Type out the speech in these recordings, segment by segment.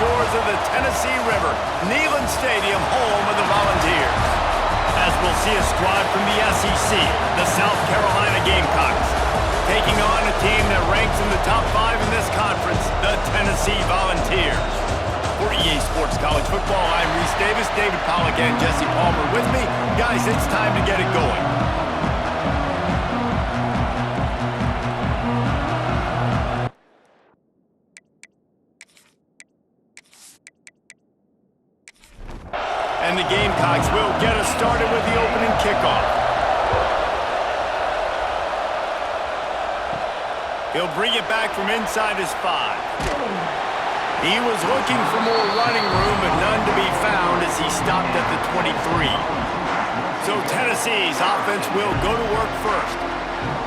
shores of the Tennessee River, Neyland Stadium, home of the Volunteers. As we'll see a squad from the SEC, the South Carolina Gamecocks, taking on a team that ranks in the top 5 in this conference, the Tennessee Volunteers. For EA Sports College Football, I'm Reese Davis, David Pollack, and Jesse Palmer with me. Guys, it's time to get it going. And the Gamecocks will get us started with the opening kickoff. He'll bring it back from inside his 5. He was looking for more running room, but none to be found as he stopped at the 23. So Tennessee's offense will go to work first.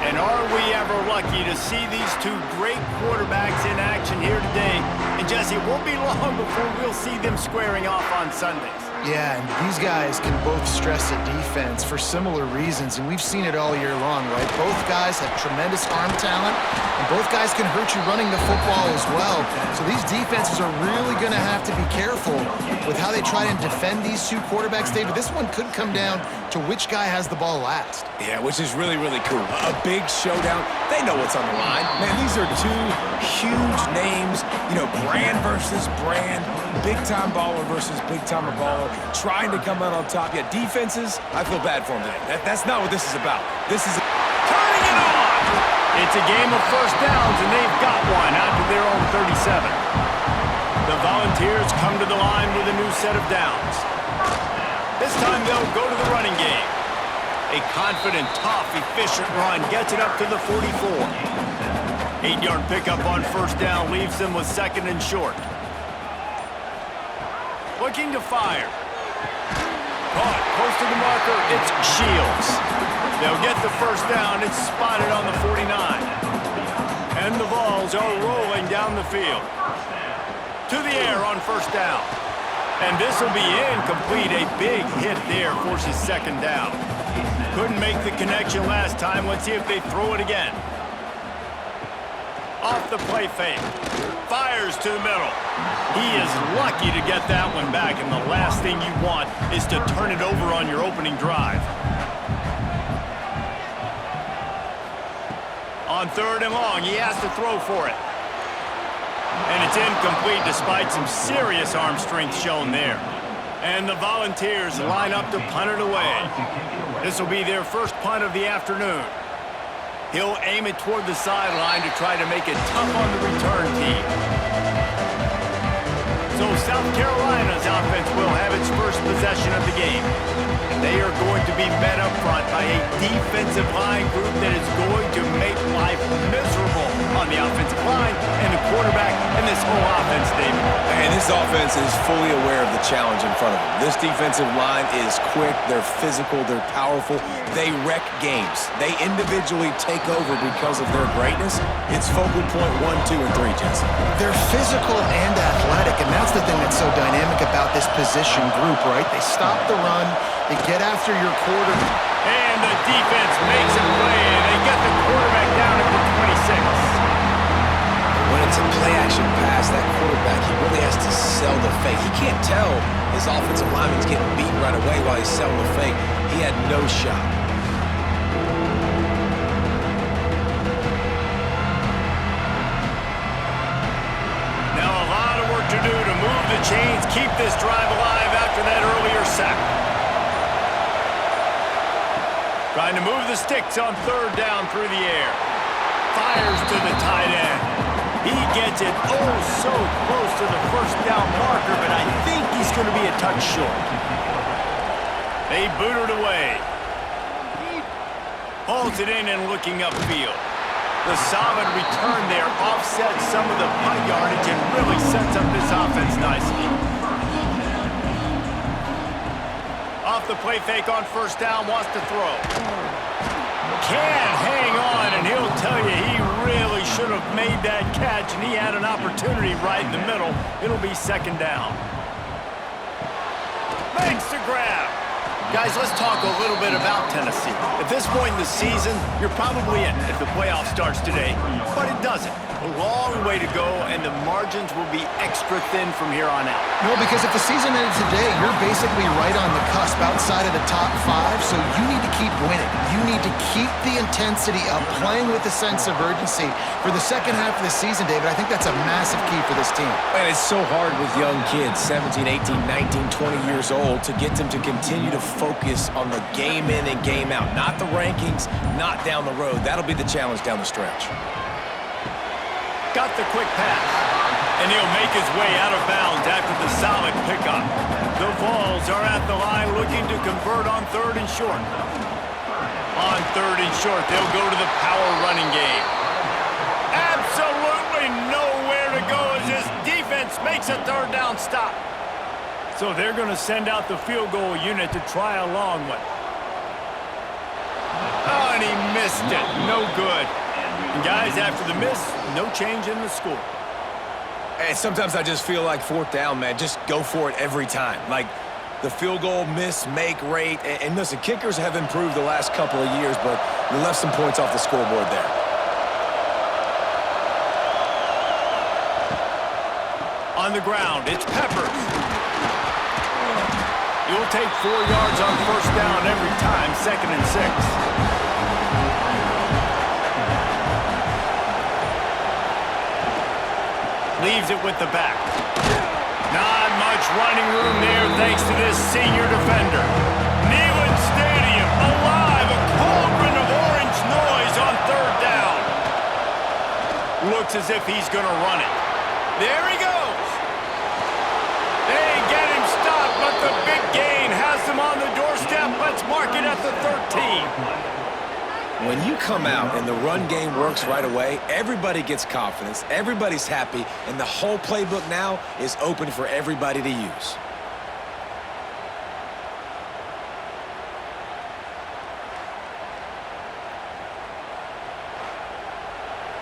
And are we ever lucky to see these two great quarterbacks in action here today? And Jesse, it won't be long before we'll see them squaring off on Sundays. Yeah, and these guys can both stress a defense for similar reasons, and we've seen it all year long, right? Both guys have tremendous arm talent, and both guys can hurt you running the football as well. So these defenses are really going to have to be careful with how they try and defend these two quarterbacks, David. This one could come down to which guy has the ball last. Yeah, which is really, really cool. A big showdown. They know what's on the line. Man, these are two huge names. You know, brand versus brand. Big-time baller versus big-time baller. Trying to come out on top. Yeah, defenses, I feel bad for them today. That's not what this is about. This is turning it on. It's a game of first downs, and they've got one out to their own 37. The Volunteers come to the line with a new set of downs. This time they'll go to the running game. A confident, tough, efficient run gets it up to the 44. 8-yard pickup on first down leaves them with second and short. Looking to fire. Caught close to the marker, it's Shields. They'll get the first down, it's spotted on the 49. And the Vols are rolling down the field. To the air on first down. And this will be incomplete. A big hit there forces second down. Couldn't make the connection last time. Let's see if they throw it again. Off the play fake. Fires to the middle. He is lucky to get that one back, and the last thing you want is to turn it over on your opening drive. On third and long, he has to throw for it. And it's incomplete despite some serious arm strength shown there. And the Volunteers line up to punt it away. This will be their first punt of the afternoon. He'll aim it toward the sideline to try to make it tough on the return team. So South Carolina's offense will have its first possession of the game. They are going to be met up front by a defensive line group that is going to make life miserable on the offensive line and the quarterback and this whole offense, David. And this offense is fully aware of the challenge in front of them. This defensive line is quick, they're physical, they're powerful, they wreck games. They individually take over because of their greatness. It's focal point 1, 2, and 3, Jesse. They're physical and athletic, and that's the thing that's so dynamic about this position group, right? They stop the run, they get after your quarterback. And the defense makes a play, and they get the quarterback down at the 26. When it's a play-action pass, that quarterback, he really has to sell the fake. He can't tell his offensive lineman's getting beaten right away while he's selling the fake. He had no shot. Now a lot of work to do to move the chains, keep this drive alive after that earlier sack. Trying to move the sticks on third down through the air. Fires to the tight end. He gets it oh so close to the first down marker, but I think he's going to be a touch short. They boot it away. Hauls it in and looking upfield. The solid return there offsets some of the punt yardage and really sets up this offense nicely. Off the play fake on first down, wants to throw. Can't hang on, and he'll tell you he really should have made that catch, and he had an opportunity right in the middle. It'll be second down. Makes the grab. Guys, let's talk a little bit about Tennessee. At this point in the season, you're probably in if the playoff starts today, but it doesn't. A long way to go, and the margins will be extra thin from here on out. No, because if the season ended today, you're basically right on the cusp outside of the top 5, so you need to keep winning. You need to keep the intensity up, playing with a sense of urgency for the second half of the season, David. I think that's a massive key for this team. And it's so hard with young kids, 17, 18, 19, 20 years old, to get them to continue to focus on the game in and game out, not the rankings, not down the road. That'll be the challenge down the stretch. Got the quick pass, and he'll make his way out of bounds after the solid pickup. The Vols are at the line looking to convert on 3rd and short. On 3rd and short, they'll go to the power running game. Absolutely nowhere to go as this defense makes a 3rd down stop. So they're going to send out the field goal unit to try a long one. Oh, and he missed it. No good. And guys, after the miss, no change in the score. And sometimes I just feel like 4th down, man. Just go for it every time. Like the field goal miss, make rate. And listen, kickers have improved the last couple of years, but you left some points off the scoreboard there. On the ground, it's Peppers. You'll take 4 yards on 1st down every time, 2nd and 6. Leaves it with the back. Not much running room there thanks to this senior defender. Neyland Stadium alive, a cauldron of orange noise on 3rd down. Looks as if he's going to run it. There he goes. They get him stopped, but the big gain has him on the doorstep. Let's mark it at the 13. When you come out and the run game works right away, everybody gets confidence, everybody's happy, and the whole playbook now is open for everybody to use.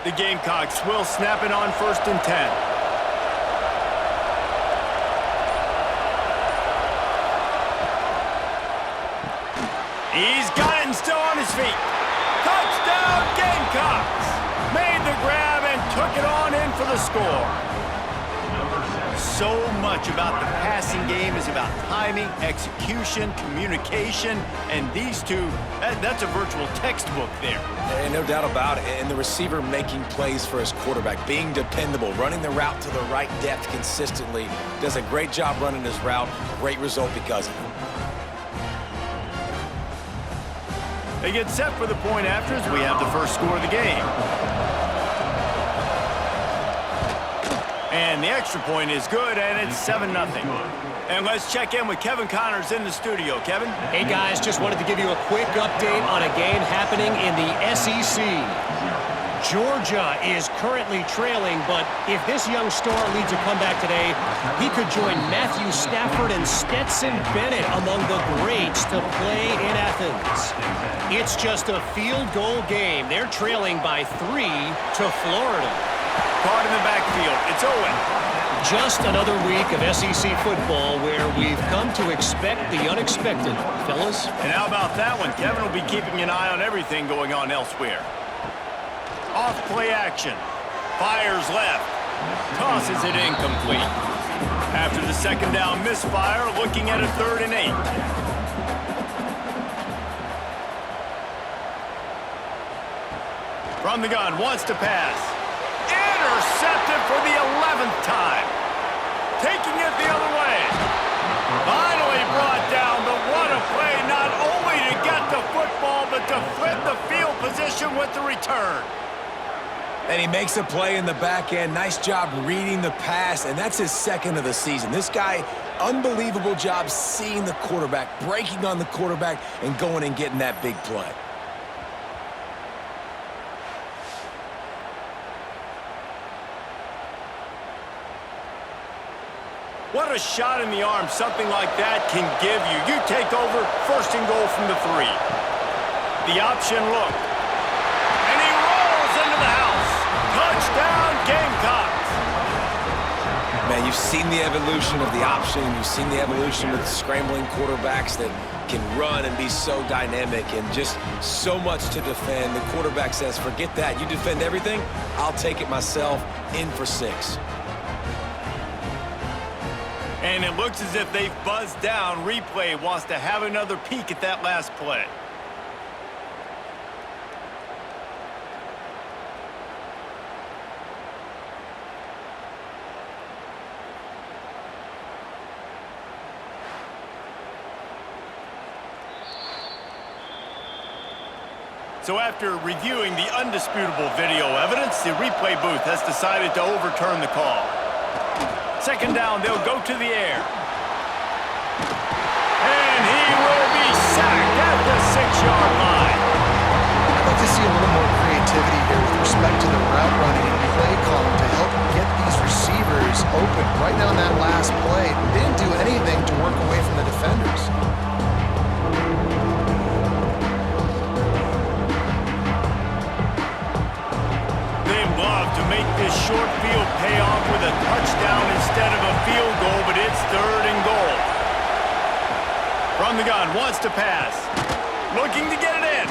The Gamecocks will snap it on 1st and 10. He's got it and still on his feet. Touchdown, Gamecocks! Made the grab and took it on in for the score. So much about the passing game is about timing, execution, communication, and these two, that's a virtual textbook there. And no doubt about it. And the receiver making plays for his quarterback, being dependable, running the route to the right depth consistently, does a great job running his route. Great result because of it. They get set for the point after as we have the first score of the game. And the extra point is good, and it's 7-0. And let's check in with Kevin Connors in the studio. Kevin? Hey, guys, just wanted to give you a quick update on a game happening in the SEC. Georgia is currently trailing, but if this young star leads a comeback today, he could join Matthew Stafford and Stetson Bennett among the greats to play in Athens. It's just a field goal game. They're trailing by 3 to Florida. Caught in the backfield. It's Owen. Just another week of SEC football where we've come to expect the unexpected, fellas. And how about that one? Kevin will be keeping an eye on everything going on elsewhere. Off play action. Fires left. Tosses it incomplete. After the 2nd down misfire, looking at a 3rd and 8. From the gun, wants to pass. Intercepted for the 11th time. Taking it the other way. Finally brought down, but what a play, not only to get the football, but to flip the field position with the return. And he makes a play in the back end. Nice job reading the pass, and that's his 2nd of the season. This guy, unbelievable job seeing the quarterback, breaking on the quarterback, and going and getting that big play. What a shot in the arm something like that can give you. You take over, 1st and goal from the 3. The option look. And he rolls into the house. Touchdown, Gamecocks. Man, you've You've seen the evolution of the option. You've seen the evolution of the scrambling quarterbacks that can run and be so dynamic and just so much to defend. The quarterback says, forget that. You defend everything, I'll take it myself. In for 6. And it looks as if they've buzzed down. Replay wants to have another peek at that last play. So after reviewing the undisputable video evidence, the replay booth has decided to overturn the call. Second down, they'll go to the air. And he will be sacked at the 6-yard line. I'd like to see a little more creativity here with respect to the route running and play calling to help get these receivers open. Right now on that last play, they didn't do anything to work away from the defenders. To make this short field pay off with a touchdown instead of a field goal, but it's 3rd and goal. From the gun, wants to pass. Looking to get it in.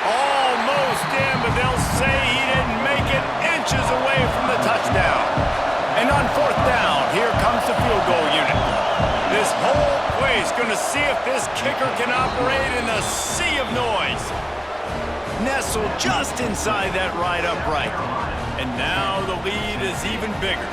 Almost in, but they'll say he didn't make it, inches away from the touchdown. And on 4th down, here comes the field goal unit. This whole place going to see if this kicker can operate in a sea of noise. Nestled just inside that right upright. And now the lead is even bigger.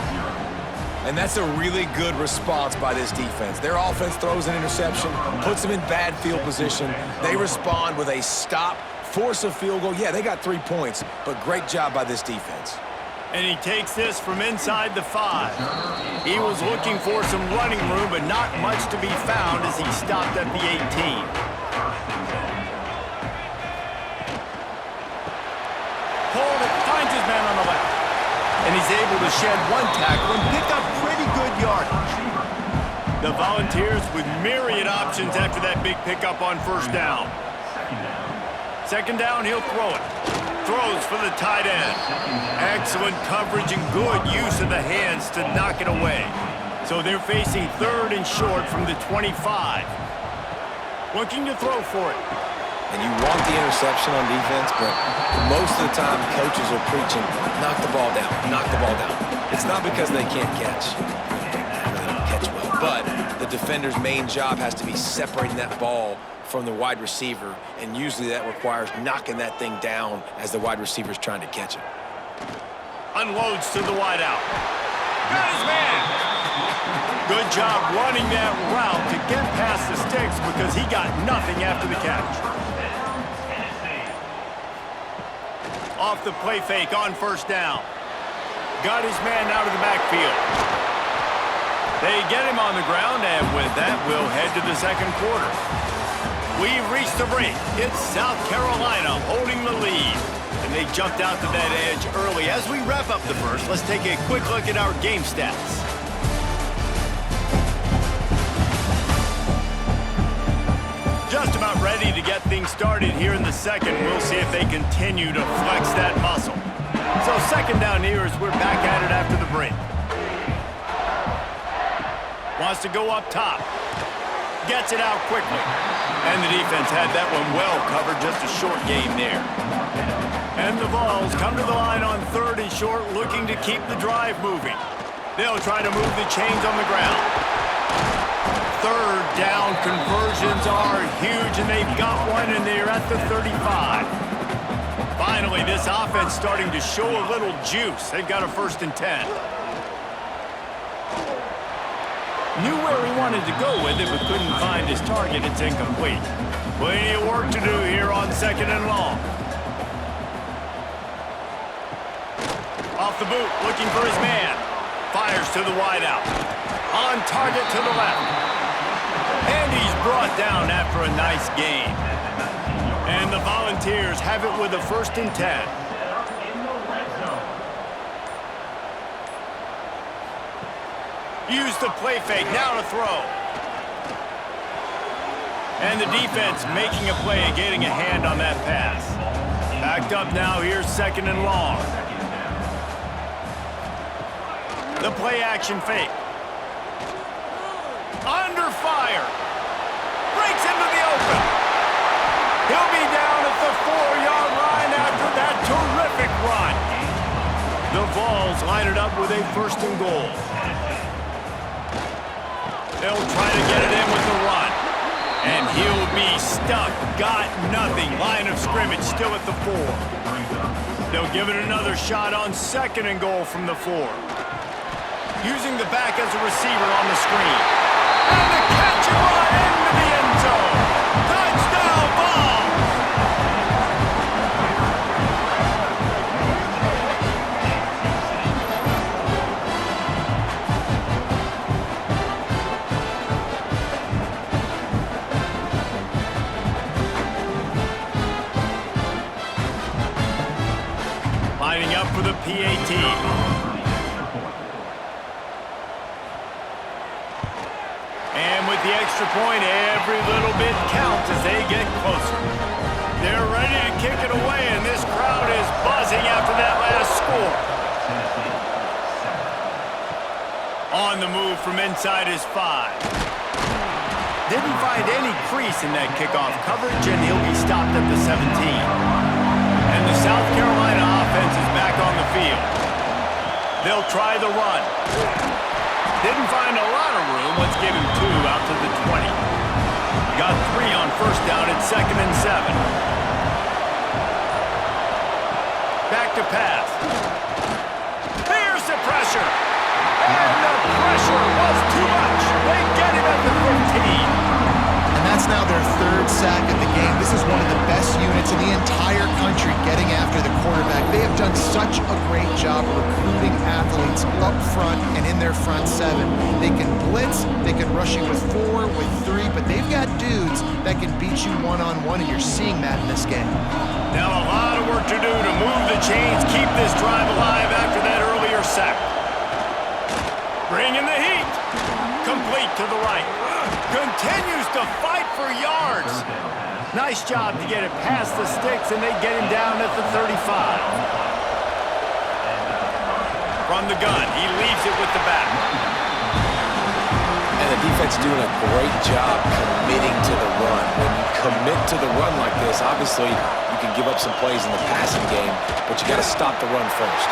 And that's a really good response by this defense. Their offense throws an interception, puts them in bad field position. They respond with a stop, force a field goal. Yeah, they got 3 points, but great job by this defense. And he takes this from inside the 5. He was looking for some running room, but not much to be found as he stopped at the 18. Finds his man on the left. And he's able to shed 1 tackle and pick up pretty good yardage. The Volunteers with myriad options after that big pickup on 1st down. 2nd down, he'll throw it. Throws for the tight end. Excellent coverage and good use of the hands to knock it away. So they're facing 3rd and short from the 25. Looking to throw for it. And you want the interception on defense, but most of the time coaches are preaching, knock the ball down, knock the ball down. It's not because they can't catch. They really don't catch well. But the defender's main job has to be separating that ball from the wide receiver, and usually that requires knocking that thing down as the wide receiver's trying to catch it. Unloads to the wideout. Got his man. Good job running that route to get past the sticks because he got nothing after the catch. Off the play fake on 1st down. Got his man out of the backfield. They get him on the ground, and with that, we'll head to the 2nd quarter. We've reached the break. It's South Carolina holding the lead. And they jumped out to that edge early. As we wrap up the 1st, let's take a quick look at our game stats. Just about ready to get things started here in the 2nd. We'll see if they continue to flex that muscle. So 2nd down here as we're back at it after the break. Wants to go up top. Gets it out quickly. And the defense had that one well covered, just a short game there. And the Vols come to the line on 3rd and short, looking to keep the drive moving. They'll try to move the chains on the ground. 3rd down conversions are huge, and they've got one, and they're at the 35. Finally, this offense starting to show a little juice. They've got a 1st and 10. Knew where he wanted to go with it, but couldn't find his target. It's incomplete. Plenty of work to do here on 2nd and long. Off the boot, looking for his man. Fires to the wideout. On target to the left. And he's brought down after a nice gain. And the Volunteers have it with a 1st and 10. Use the play fake, now to throw. And the defense making a play and getting a hand on that pass. Backed up now, here's 2nd and long. The play action fake. under fire. Breaks into the open. He'll be down at the 4-yard line after that terrific run. The Vols line it up with a 1st and goal. They'll try to get it in with the run. And he'll be stuck. Got nothing. Line of scrimmage still at the 4. They'll give it another shot on 2nd and goal from the 4. Using the back as a receiver on the screen. And the catch right into the end zone. Touchdown, Vols! Lining up for the PAT. And with the extra point, every little bit counts as they get closer. They're ready to kick it away, and this crowd is buzzing after that last score. On the move from inside his 5. Didn't find any crease in that kickoff coverage, and he'll be stopped at the 17. And the South Carolina offense is back on the field. They'll try the run. Didn't find a lot of room. Let's give him 2 out to the 20. Got 3 on 1st down at 2nd and 7. Back to pass. There's the pressure. And the pressure was too much. They get him at the 15. And that's now their 3rd sack of the game. This is one of the best units in the entire country getting after the quarterback. They have done such a great job recruiting athletes up front and in their front 7. They can blitz, they can rush you with 4, with 3, but they've got dudes that can beat you one-on-one, and you're seeing that in this game. Now a lot of work to do to move the chains, keep this drive alive after that earlier sack. Bringing the heat. Complete to the right. Continues to fight for yards. Nice job to get it past the sticks, and they get him down at the 35. From the gun, he leaves it with the back. And the defense doing a great job committing to the run. When you commit to the run like this, obviously you can give up some plays in the passing game, but you got to stop the run first.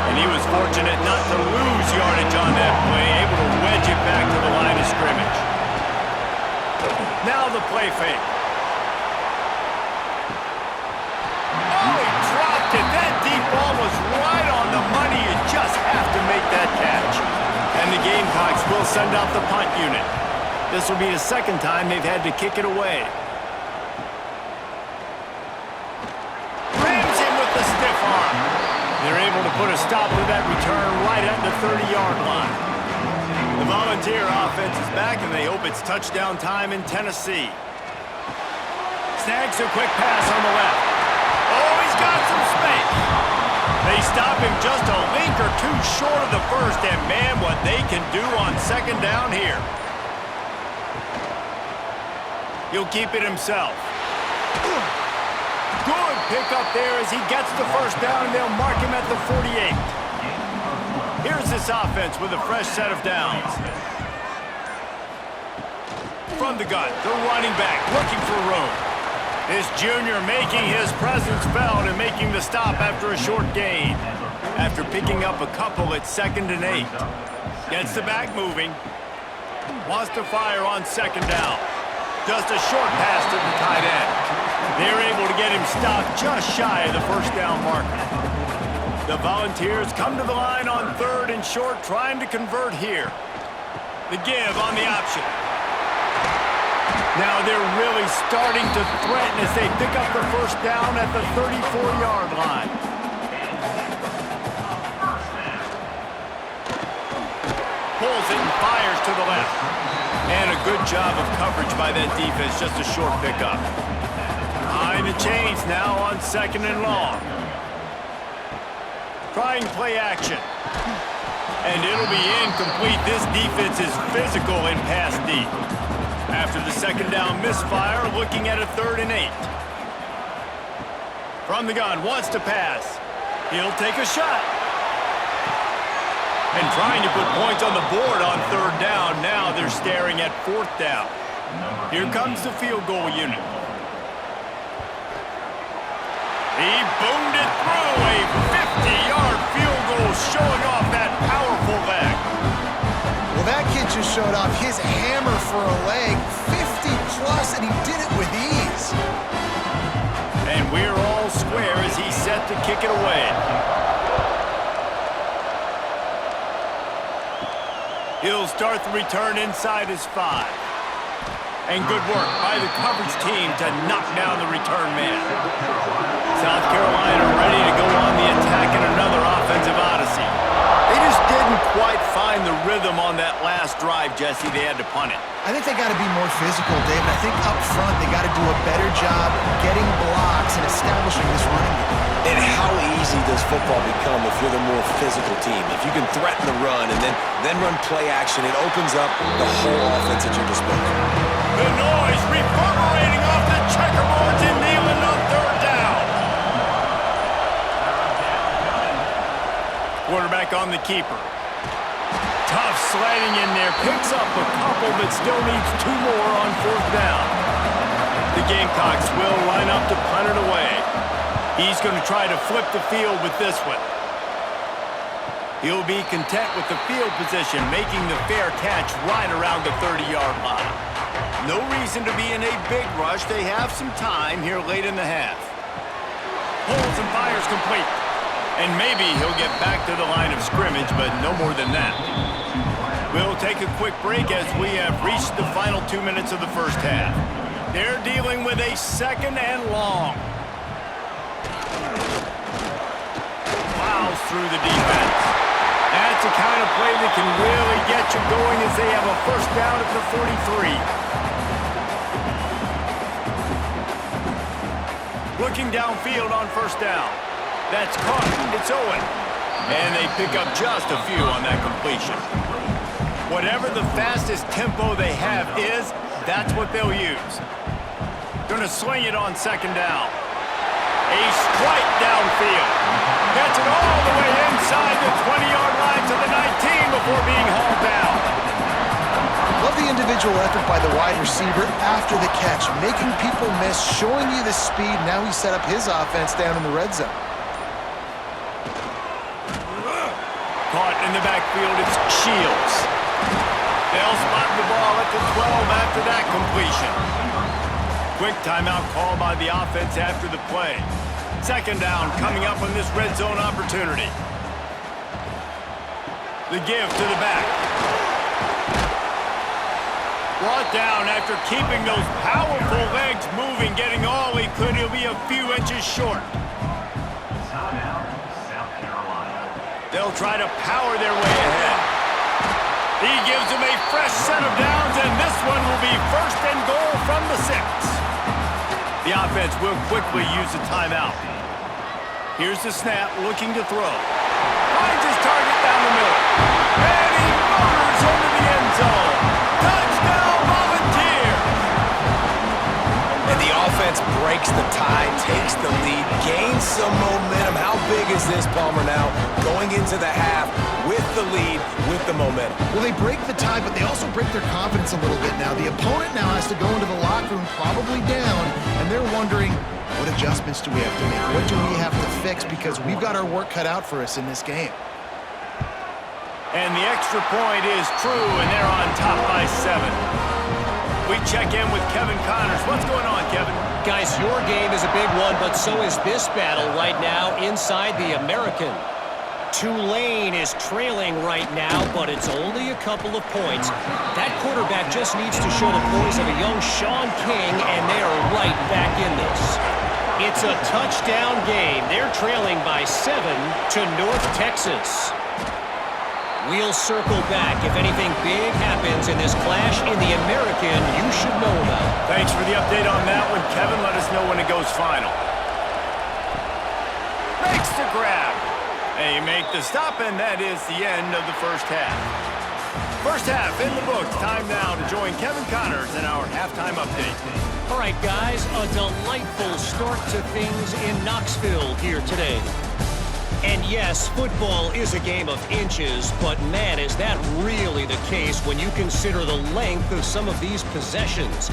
And he was fortunate not to lose yardage on that play, able to wedge it back to the line of scrimmage. Now the play fake. Oh, he dropped it. That deep ball was right on the money. You just have to make that catch. And the Gamecocks will send out the punt unit. This will be the 2nd time they've had to kick it away. Rams him with the stiff arm. They're able to put a stop to that return right at the 30-yard line. The Volunteer offense is back, and they hope it's touchdown time in Tennessee. Snags a quick pass on the left. Oh, he's got some space. They stop him just a link or 2 short of the 1st, and man, what they can do on 2nd down here. He'll keep it himself. Good pickup there as he gets the 1st down, and they'll mark him at the 48. Here's this offense with a fresh set of downs. From the gun, the running back looking for room. This junior making his presence felt and making the stop after a short gain. After picking up a couple at 2nd and 8. Gets the back moving. Wants to fire on 2nd down. Just a short pass to the tight end. They're able to get him stopped just shy of the 1st down marker. The Volunteers come to the line on 3rd and short, trying to convert here. The give on the option. Now they're really starting to threaten as they pick up the 1st down at the 34-yard line. Pulls it and fires to the left. And a good job of coverage by that defense, just a short pickup. Behind the chains now on 2nd and long. Trying play action. And it'll be incomplete. This defense is physical in pass deep. After the 2nd down misfire, looking at a 3rd and 8. From the gun, wants to pass. He'll take a shot. And trying to put points on the board on third down. Now they're staring at fourth down. Here comes the field goal unit. He boomed it through. A 50-yard field goal showing off that powerful leg. Well, that kid just showed off his hammer for a leg. 50-plus, and he did it with ease. And we're all square as he's set to kick it away. He'll start the return inside his 5. And good work by the coverage team to knock down the return man. South Carolina ready to go on the attack in another offensive odyssey. They just didn't quite find the rhythm on that last drive, Jesse. They had to punt it. I think they got to be more physical, David. I think up front they got to do a better job getting blocks and establishing this running game. And how easy does football become if you're the more physical team? If you can threaten the run and then run play action, it opens up the whole offense at your disposal. The noise reverberating off the checkerboards and kneeling on third down. Quarterback on the keeper. Tough sliding in there. Picks up a couple, but still needs 2 more on fourth down. The Gamecocks will line up to punt it away. He's going to try to flip the field with this one. He'll be content with the field position, making the fair catch right around the 30-yard line. No reason to be in a big rush. They have some time here late in the half. Pulls and fires complete. And maybe he'll get back to the line of scrimmage, but no more than that. We'll take a quick break as we have reached the final 2 minutes of the first half. They're dealing with a 2nd and long. Plows through the defense. That's the kind of play that can really get you going as they have a first down at the 43. Looking downfield on first down. That's caught. It's Owen. And they pick up just a few on that completion. Whatever the fastest tempo they have is, that's what they'll use. Gonna swing it on 2nd down. A strike downfield. Gets it all the way inside the 20-yard line to the 19 before being hauled down. Love the individual effort by the wide receiver after the catch, making people miss, showing you the speed. Now he set up his offense down in the red zone. Caught in the backfield, it's Shields. They'll spot the ball at the 12 after that completion. Quick timeout call by the offense after the play. 2nd down coming up on this red zone opportunity. The give to the back. Brought down after keeping those powerful legs moving, getting all he could. He'll be a few inches short. They'll try to power their way ahead. He gives them a fresh set of downs, and this one will be 1st and goal from the 6. The offense will quickly use the timeout. Here's the snap, looking to throw. Finds his target down the middle. And he motors into the end zone. Touchdown, Volunteers! And the offense breaks the tie, takes the lead, gains some momentum. How big is this, Palmer, now? Going into the half with the lead, with the momentum. Well, they break the tie, but they also break their confidence a little bit now. The opponent now has to go into the locker room probably down, and they're wondering, what adjustments do we have to make? What do we have to fix? Because we've got our work cut out for us in this game. And the extra point is true, and they're on top by 7. We check in with Kevin Connors. What's going on, Kevin? Guys, your game is a big one, but so is this battle right now inside the American. Tulane is trailing right now, but it's only a couple of points. That quarterback just needs to show the poise of a young Sean King, and they are right back in this. It's a touchdown game. They're trailing by 7 to North Texas. We'll circle back. If anything big happens in this clash in the American, you should know about it. Thanks for the update on that one, Kevin. Let us know when it goes final. Makes the grab. They make the stop, and that is the end of the first half. First half in the books. Time now to join Kevin Connors in our halftime update. All right, guys, a delightful start to things in Knoxville here today. And And yes, football is a game of inches, but man, is that really the case when you consider the length of some of these possessions.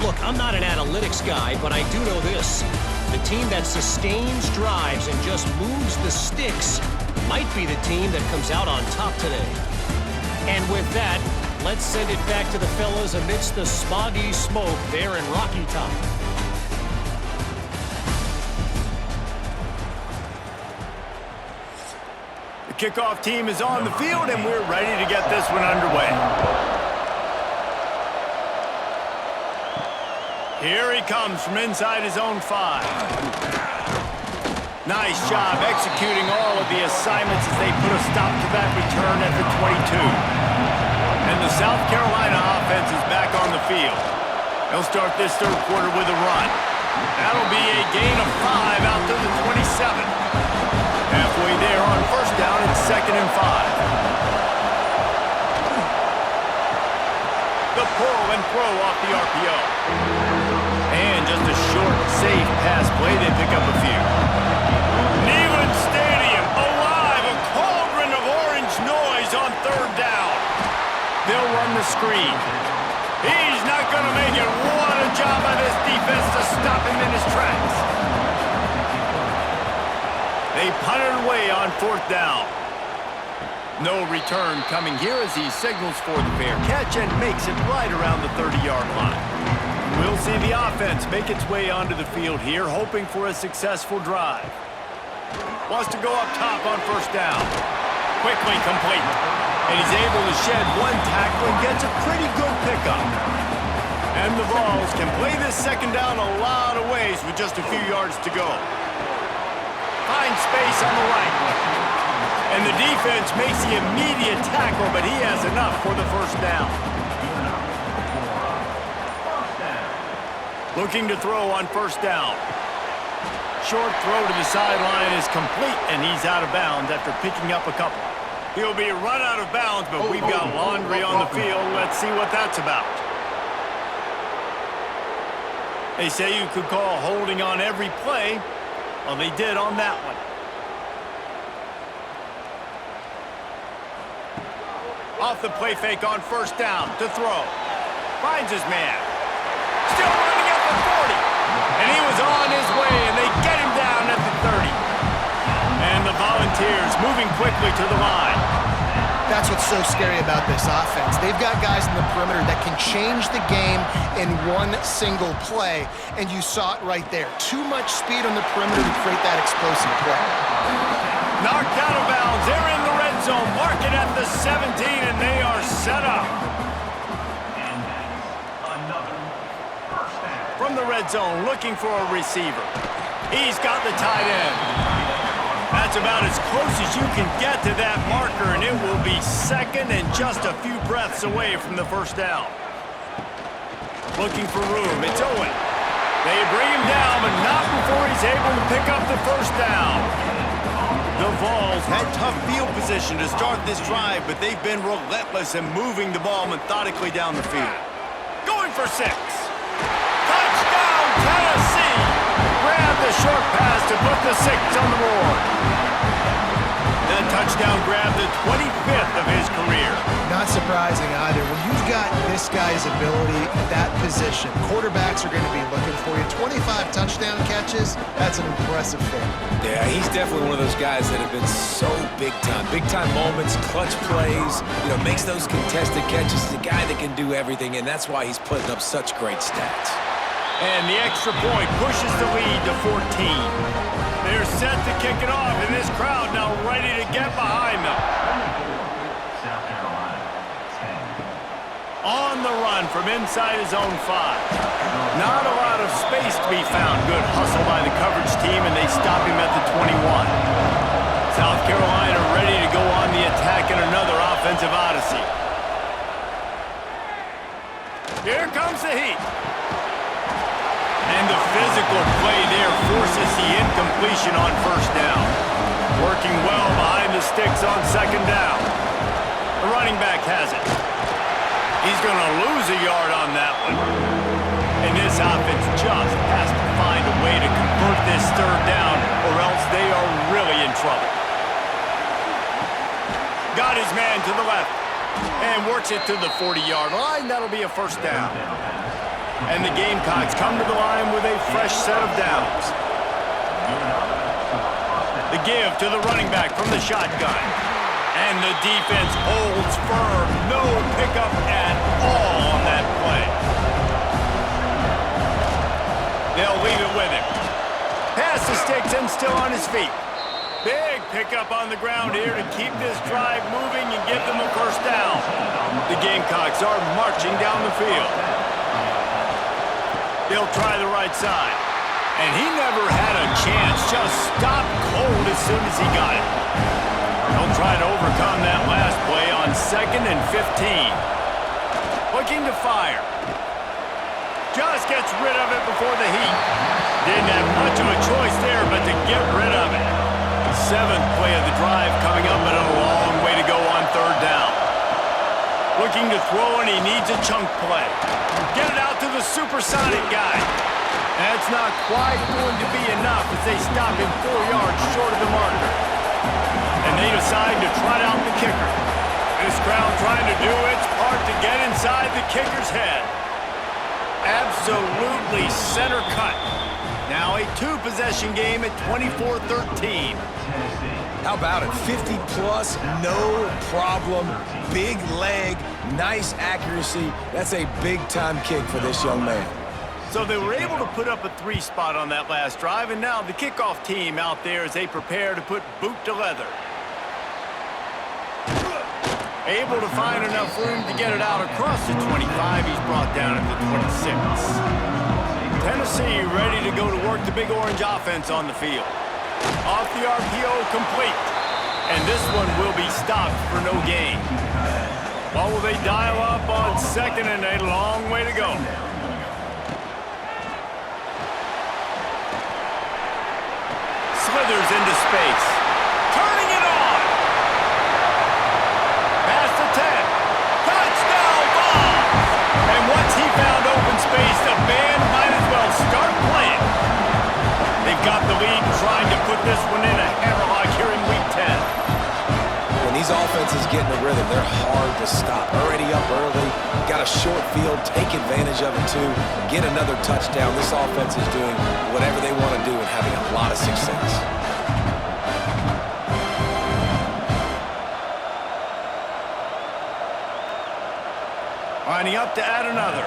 Look, I'm not an analytics guy, but I do know this. The team that sustains drives and just moves the sticks might be the team that comes out on top today. And with that, let's send it back to the fellas amidst the smoggy smoke there in Rocky Top. The kickoff team is on the field, and we're ready to get this one underway. Here he comes from inside his own 5. Nice job executing all of the assignments as they put a stop to that return at the 22. And the South Carolina offense is back on the field. They'll start this third quarter with a run. That'll be a gain of 5 out to the 27. Halfway there on first down, it's 2nd and 5. The pull and throw off the RPO. And just a short, safe pass play. They pick up a few. Neyland Stadium alive, a cauldron of orange noise on third down. They'll run the screen. He's not going to make it. What a job by this defense to stop him in his tracks. They punt it away on 4th down. No return coming here as he signals for the fair catch and makes it right around the 30-yard line. We'll see the offense make its way onto the field here, hoping for a successful drive. Wants to go up top on first down. Quickly complete. And he's able to shed one tackle and gets a pretty good pickup. And the Vols can play this second down a lot of ways with just a few yards to go. Finds space on the right. And the defense makes the immediate tackle, but he has enough for the first down. Looking to throw on first down. Short throw to the sideline is complete, and he's out of bounds after picking up a couple. He'll be run out of bounds, but we've got laundry on the field. Let's see what that's about. They say you could call holding on every play. Well, they did on that one. Off the play fake on first down to throw. Finds his man. Still running at the 40. And he was on his way, and they get him down at the 30. And the Volunteers moving quickly to the line. That's what's so scary about this offense. They've got guys in the perimeter that can change the game in one single play, and you saw it right there. Too much speed on the perimeter to create that explosive play. Knocked out of bounds. They're in the red zone. Mark it at the 17, and they are set up. From the red zone, looking for a receiver. He's got the tight end. That's about as close as you can get to that marker, and it will be second and just a few breaths away from the first down. Looking for room. It's Owen. They bring him down, but not before he's able to pick up the first down. The Vols had tough field position to start this drive, but they've been relentless in moving the ball methodically down the field. Going for 6. Touchdown, Tennessee! Grab the short pass to put the 6 on the board. That touchdown grabbed the 25th of his career. Not surprising either. When you've got this guy's ability at that position, quarterbacks are going to be looking for you. 25 touchdown catches, that's an impressive thing. Yeah, he's definitely one of those guys that have been so big time. Big time moments, clutch plays, makes those contested catches. He's a guy that can do everything, and that's why he's putting up such great stats. And the extra point pushes the lead to 14. They're set to kick it off, and this crowd now ready to get behind them. On the run from inside his own 5. Not a lot of space to be found. Good hustle by the coverage team, and they stop him at the 21. South Carolina ready to go on the attack in another offensive odyssey. Here comes the heat. And the physical play there forces the incompletion on first down. Working well behind the sticks on second down. The running back has it. He's going to lose a yard on that one. And this offense just has to find a way to convert this third down, or else they are really in trouble. got his man to the left and works it to the 40-yard line. That'll be a first down. And the Gamecocks come to the line with a fresh set of downs. The give to the running back from the shotgun. And the defense holds firm. No pickup at all on that play. They'll leave it with him. Pass the sticks and still on his feet. Big pickup on the ground here to keep this drive moving and give them a first down. The Gamecocks are marching down the field. They'll try the right side. And he never had a chance. Just stopped cold as soon as he got it. They'll try to overcome that last play on 2nd and 15. Looking to fire. Just gets rid of it before the heat. Didn't have much of a choice there but to get rid of it. 7th play of the drive coming up, but a long way to go on 3rd down. Looking to throw, and he needs a chunk play. Get it out to the supersonic guy. That's not quite going to be enough as they stop him 4 yards short of the marker. And they decide to trot out the kicker. This crowd trying to do its part to get inside the kicker's head. Absolutely center cut. Now a 2-possession game at 24-13. How about it? 50-plus, no problem. Big leg, nice accuracy. That's a big-time kick for this young man. So they were able to put up a 3 spot on that last drive, and now the kickoff team out there as they prepare to put boot to leather. Able to find enough room to get it out across the 25. He's brought down at the 26. Tennessee ready to go to work the Big Orange offense on the field. Off the RPO, complete. And this one will be stopped for no gain. Well, will they dial up on 2nd and a long way to go? Slithers into space. Turning it on. Past the 10. Touchdown ball. And once he found open space, the band might as well start playing. They've got the lead, trying to put this one in a hammerlock here in Week 10. When these offenses get in a rhythm, they're hard to stop. Already up early, got a short field, take advantage of it too, get another touchdown. This offense is doing whatever they want to do and having a lot of success. Lining up to add another.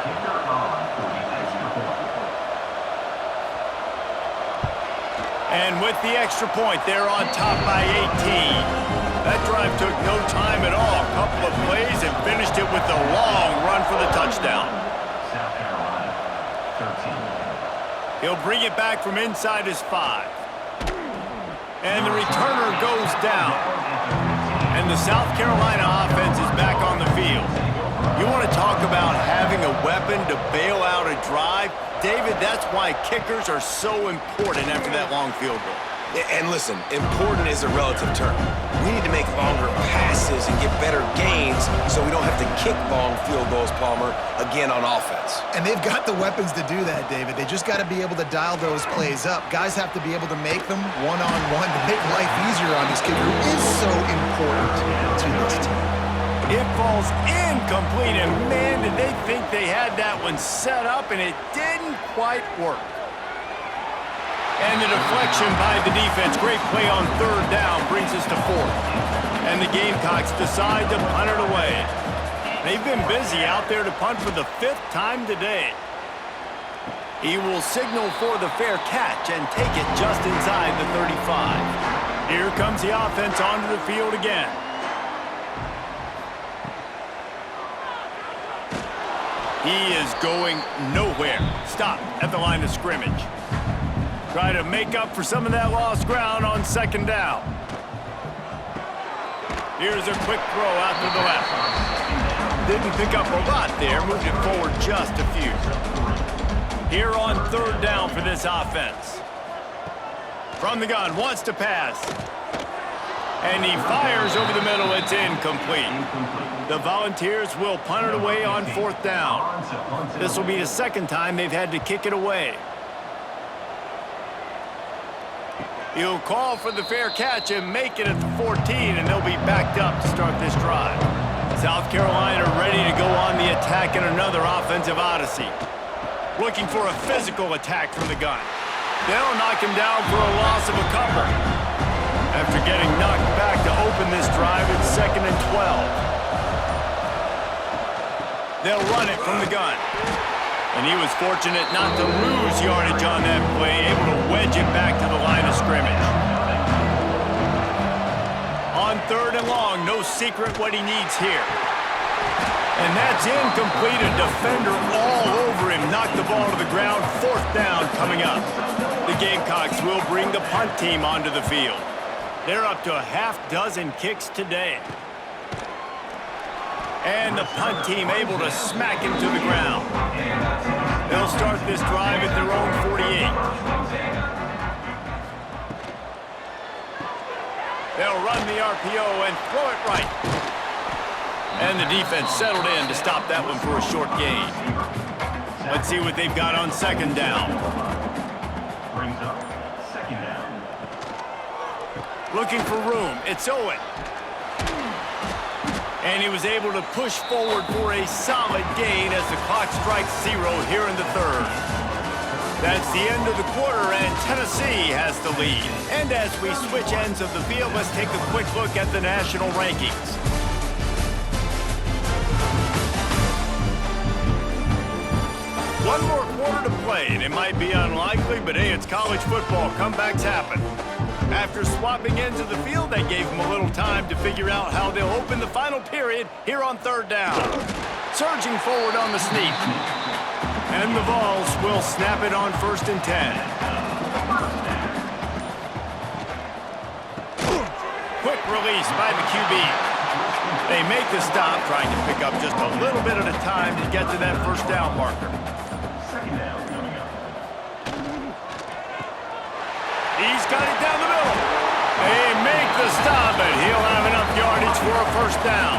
And with the extra point, they're on top by 18. That drive took no time at all. A couple of plays and finished it with a long run for the touchdown. He'll bring it back from inside his 5. And the returner goes down. And the South Carolina offense is back on the field. You want to talk about having a weapon to bail out a drive? David, that's why kickers are so important after that long field goal. And listen, important is a relative term. We need to make longer passes and get better gains so we don't have to kick long field goals, Palmer, again on offense. And they've got the weapons to do that, David. They just got to be able to dial those plays up. Guys have to be able to make them one-on-one to make life easier on this kicker, who is so important to this team. It falls incomplete, and man, did they think they had that one set up, and it didn't quite work. And the deflection by the defense, great play on 3rd down, brings us to 4th. And the Gamecocks decide to punt it away. They've been busy out there to punt for the 5th time today. He will signal for the fair catch and take it just inside the 35. Here comes the offense onto the field again. He is going nowhere. Stop at the line of scrimmage. Try to make up for some of that lost ground on 2nd down. Here's a quick throw out to the left. Didn't pick up a lot there, moved it forward just a few. Here on 3rd down for this offense. From the gun, wants to pass. And he fires over the middle, it's incomplete. The Volunteers will punt it away on 4th down. This will be the 2nd time they've had to kick it away. He'll call for the fair catch and make it at the 14, and they'll be backed up to start this drive. South Carolina ready to go on the attack in another offensive odyssey. Looking for a physical attack from the gun. They'll knock him down for a loss of a couple. After getting knocked back to open this drive, it's 2nd and 12. They'll run it from the gun. And he was fortunate not to lose yardage on that play, able to wedge it back to the line of scrimmage. On 3rd and long, no secret what he needs here. And that's incomplete. A defender all over him. Knocked the ball to the ground. 4th down coming up. The Gamecocks will bring the punt team onto the field. They're up to a half-dozen kicks today. And the punt team able to smack him to the ground. They'll start this drive at their own 48. They'll run the RPO and throw it right. And the defense settled in to stop that one for a short gain. Let's see what they've got on 2nd down. Brings up 2nd down. Looking for room. It's Owen. And he was able to push forward for a solid gain as the clock strikes 0 here in the 3rd. That's the end of the quarter, and Tennessee has the lead. And as we switch ends of the field, let's take a quick look at the national rankings. One more quarter to play, and it might be unlikely, but hey, it's college football. Comebacks happen. After swapping ends of the field, they gave them a little time to figure out how they'll open the final period here on 3rd down. Surging forward on the sneak. And the Vols will snap it on 1st and 10. Quick release by the QB. They make the stop, trying to pick up just a little bit at a time to get to that 1st down marker. 2nd down coming up. He's got it down the middle. They make the stop, but he'll have enough yardage for a 1st down.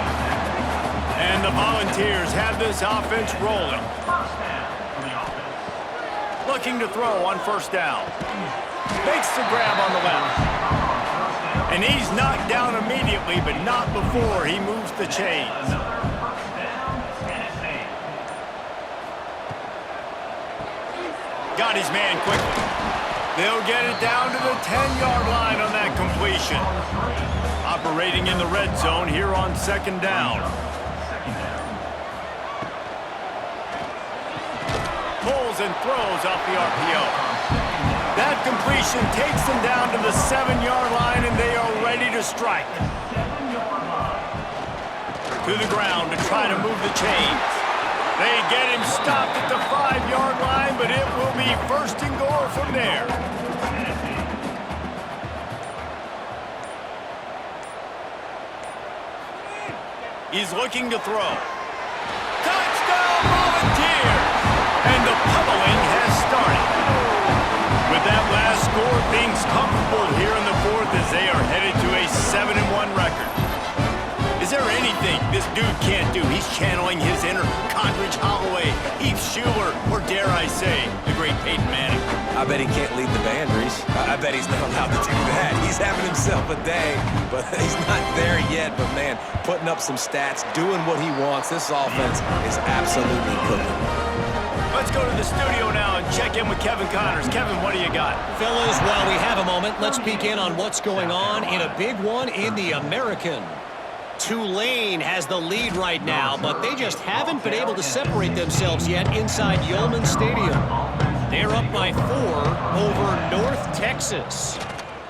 And the Volunteers have this offense rolling. Looking to throw on 1st down. Makes the grab on the left. And he's knocked down immediately, but not before he moves the chains. Got his man quickly. They'll get it down to the 10-yard line on that completion. Operating in the red zone here on 2nd down. Pulls and throws off the RPO. That completion takes them down to the 7-yard line, and they are ready to strike. To the ground to try to move the chains. They get him stopped at the 5-yard line, but it will be 1st and goal from there. He's looking to throw. Touchdown, Volunteers! And the pummeling has started. With that last score, things comfortable here in the 4th as they are headed to a 7-1 record. Is there anything this dude can't do? He's channeling his inner Condridge Holloway, Heath Schuler, or dare I say, the great Peyton Manning. I bet he can't lead the band, Reese. I bet he's not allowed to do that. He's having himself a day, but he's not there yet. But, man, putting up some stats, doing what he wants. This offense is absolutely cooking. Let's go to the studio now and check in with Kevin Connors. Kevin, what do you got? Fellas, while we have a moment, let's peek in on what's going on in a big one in the American. Tulane has the lead right now, but they just haven't been able to separate themselves yet inside Yeoman Stadium. They're up by 4 over North Texas.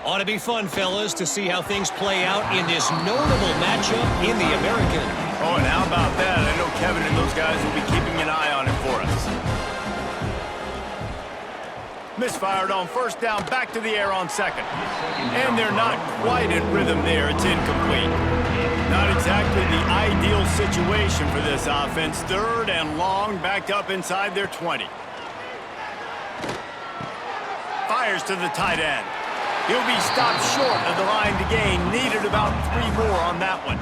Ought to be fun, fellas, to see how things play out in this notable matchup in the American. Oh, and how about that? I know Kevin and those guys will be keeping an eye on it for us. Misfired on 1st down, back to the air on 2nd. And they're not quite in rhythm there. It's incomplete. Not exactly the ideal situation for this offense. 3rd and long, backed up inside their 20. Fires to the tight end. He'll be stopped short of the line to gain. Needed about 3 more on that one.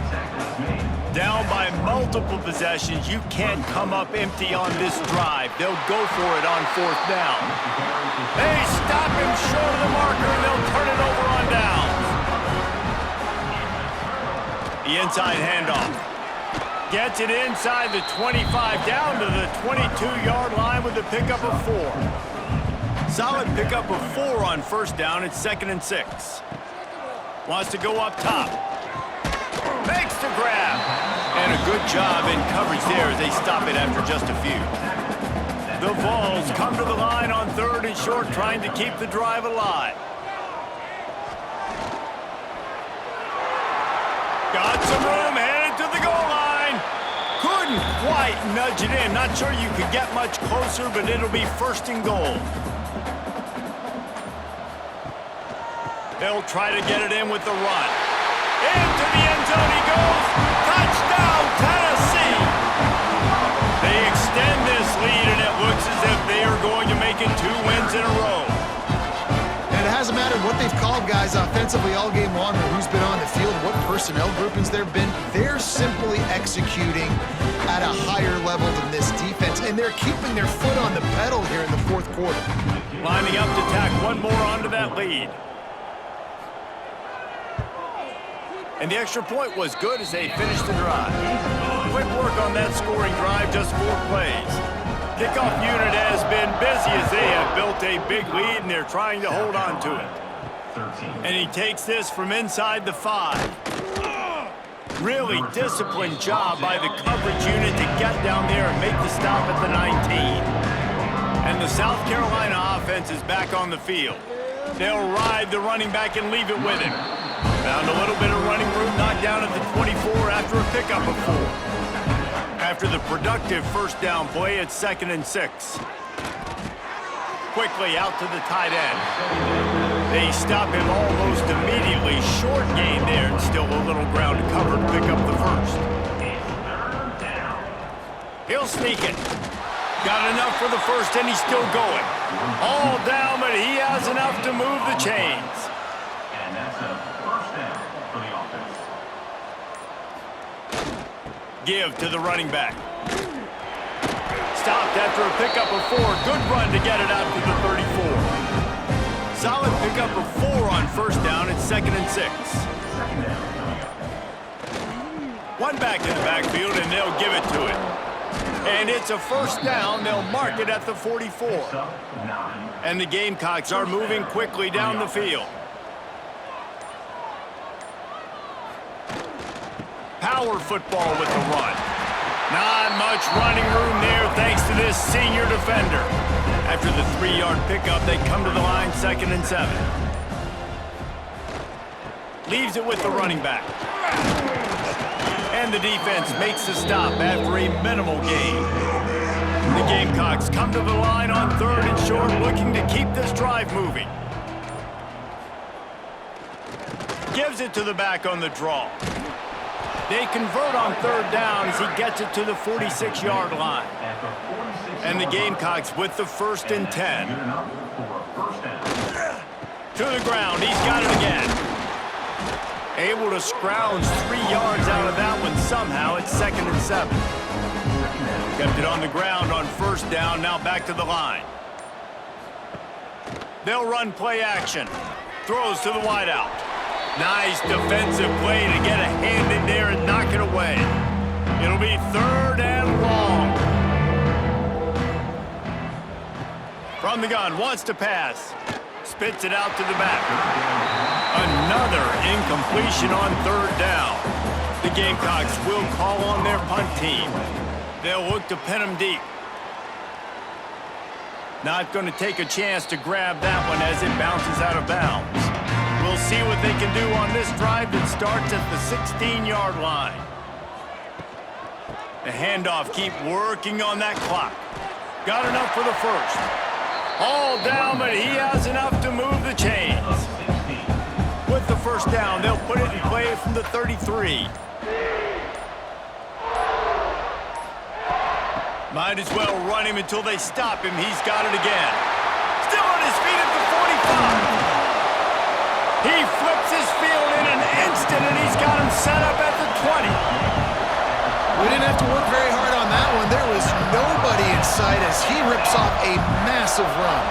down by multiple possessions. You can't come up empty on this drive. They'll go for it on 4th down. They stop him short of the marker, and they'll turn it over on downs. The inside handoff. Gets it inside the 25, down to the 22-yard line with a pickup of 4. Solid pickup of 4 on 1st down. It's 2nd and 6. Wants to go up top. Makes the grab. And a good job in coverage there as they stop it after just a few. The Vols come to the line on 3rd and short, trying to keep the drive alive. Got some room, headed to the goal line. Couldn't quite nudge it in. Not sure you could get much closer, but it'll be 1st and goal. They'll try to get it in with the run. Into the end zone he goes. Touchdown, Tennessee! They extend this lead, and it looks as if they are going to make it 2 wins in a row. And it hasn't mattered what they've called guys offensively all game long or who's been on the field, what personnel groupings there have been. They're simply executing at a higher level than this defense, and they're keeping their foot on the pedal here in the 4th quarter. Lining up to tack one more onto that lead. And the extra point was good as they finished the drive. Quick work on that scoring drive, just 4 plays. Kickoff unit has been busy as they have built a big lead, and they're trying to hold on to it. And he takes this from inside the 5. Really disciplined job by the coverage unit to get down there and make the stop at the 19. And the South Carolina offense is back on the field. They'll ride the running back and leave it with him. Found a little bit of running room, knocked down at the 24 after a pickup of 4. After the productive 1st down play, it's 2nd and 6. Quickly out to the tight end. They stop him almost immediately. Short gain there, and still a little ground to cover to pick up the 1st. He'll sneak it. Got enough for the 1st, and he's still going. All down, but he has enough to move the chains. And that's a 1st down for the offense. Give to the running back. Stopped after a pickup of 4. Good run to get it out to the 34. Solid pickup of 4 on 1st down. It's 2nd and 6. One back in the backfield, and they'll give it to it. And it's a 1st down. They'll mark it at the 44. And the Gamecocks are moving quickly down the field. Power football with the run. Not much running room there thanks to this senior defender. After the 3-yard pickup, they come to the line 2nd and 7. Leaves it with the running back. And the defense makes the stop after a minimal gain. The Gamecocks come to the line on 3rd and short, looking to keep this drive moving. Gives it to the back on the draw. They convert on 3rd down as he gets it to the 46-yard line. And the Gamecocks with the 1st and 10. To the ground, he's got it again. Able to scrounge 3 yards out of that one somehow. It's 2nd and 7. Kept it on the ground on 1st down, now back to the line. They'll run play action. Throws to the wideout. Nice defensive play to get a hand in there and knock it away. It'll be 3rd and long. From the gun, wants to pass. Spits it out to the back. Another incompletion on 3rd down. The Gamecocks will call on their punt team. They'll look to pin them deep. Not going to take a chance to grab that one as it bounces out of bounds. We'll see what they can do on this drive that starts at the 16-yard line. The handoff, keep working on that clock. Got enough for the 1st. All down, but he has enough to move the chains. With the 1st down, they'll put it in play from the 33. Might as well run him until they stop him. He's got it again. Still on his feet at the 45. He flips his field in an instant, and he's got him set up at the 20. to work very hard on that one. There was nobody in sight as he rips off a massive run.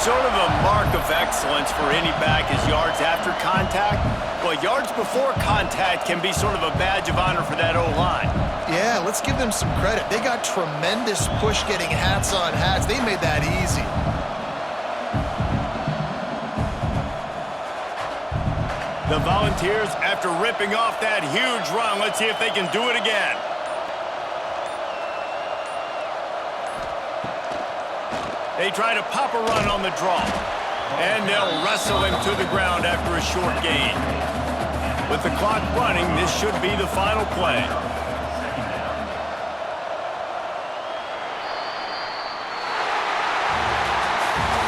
Sort of a mark of excellence for any back is yards after contact. Well, yards before contact can be sort of a badge of honor for that O-line. Yeah, let's give them some credit. They got tremendous push getting hats on hats. They made that easy. The Volunteers, after ripping off that huge run, let's see if they can do it again. They try to pop a run on the draw. And they'll wrestle him to the ground after a short gain. With the clock running, this should be the final play.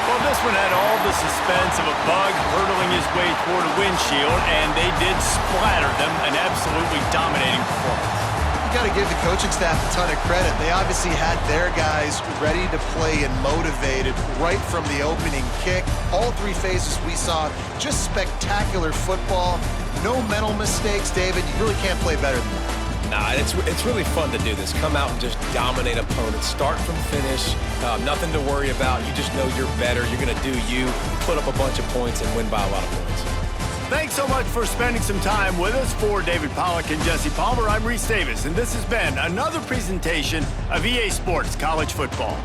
Well, this one had all the suspense of a bug hurtling his way toward a windshield, and they did splatter them, an absolutely dominating performance. You got to give the coaching staff a ton of credit. They obviously had their guys ready to play and motivated right from the opening kick. All three phases we saw, just spectacular football. No mental mistakes, David. You really can't play better than that. Nah, it's really fun to do this. Come out and just dominate opponents. Start from finish. Nothing to worry about. You just know you're better. You're going to do you, put up a bunch of points, and win by a lot of points. Thanks so much for spending some time with us. For David Pollack and Jesse Palmer, I'm Reese Davis, and this has been another presentation of EA Sports College Football.